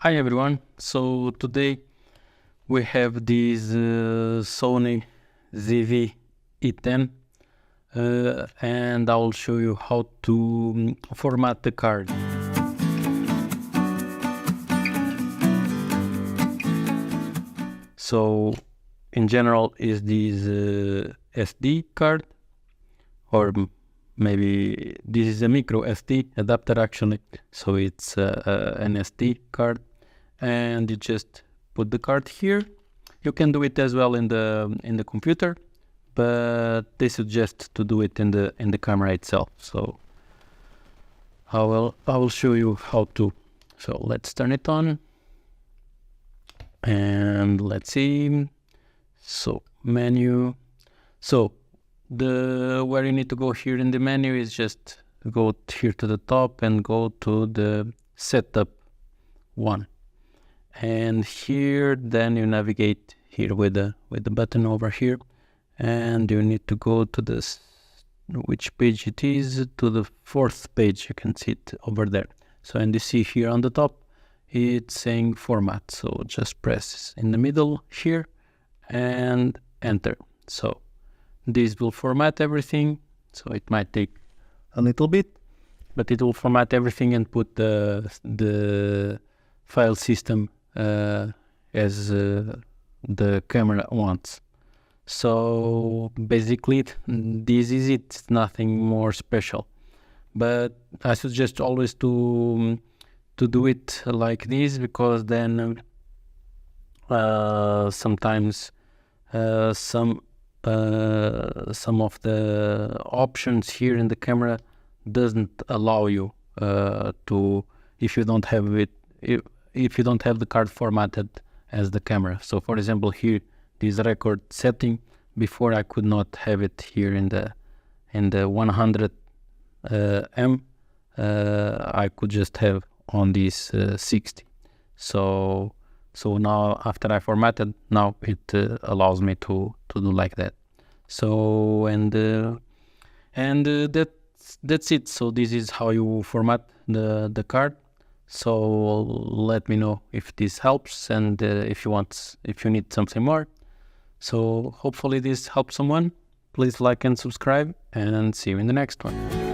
Hi everyone, so today we have this Sony ZV-e10 and I will show you how to format the card. So in general is this SD card, or maybe this is a micro SD adapter actually, so it's an SD card, and you just put the card here. You can do it as well in the computer, but they suggest to do it in the camera itself. So I will show you how to. So let's turn it on and let's see. So menu. So where you need to go here in the menu is just go here to the top and go to the setup one, and here then you navigate here with the button over here, and you need to go to this, which page it is, to the fourth page. You can see it over there. So, and you see here on the top it's saying format, so just press in the middle here and enter. So this will format everything. So it might take a little bit, but it will format everything and put the file system as the camera wants. So basically this is it. It's nothing more special, but I suggest always to do it like this, because then sometimes some of the options here in the camera doesn't allow you to, if you don't have it, if you don't have the card formatted as the camera. So for example here, this record setting, before I could not have it here in the 100 M. I could just have on this 60. So now after I formatted, now it allows me to do like that. So that's it. So this is how you format the card. So let me know if this helps, and if you need something more. So hopefully this helps someone. Please like and subscribe, and see you in the next one.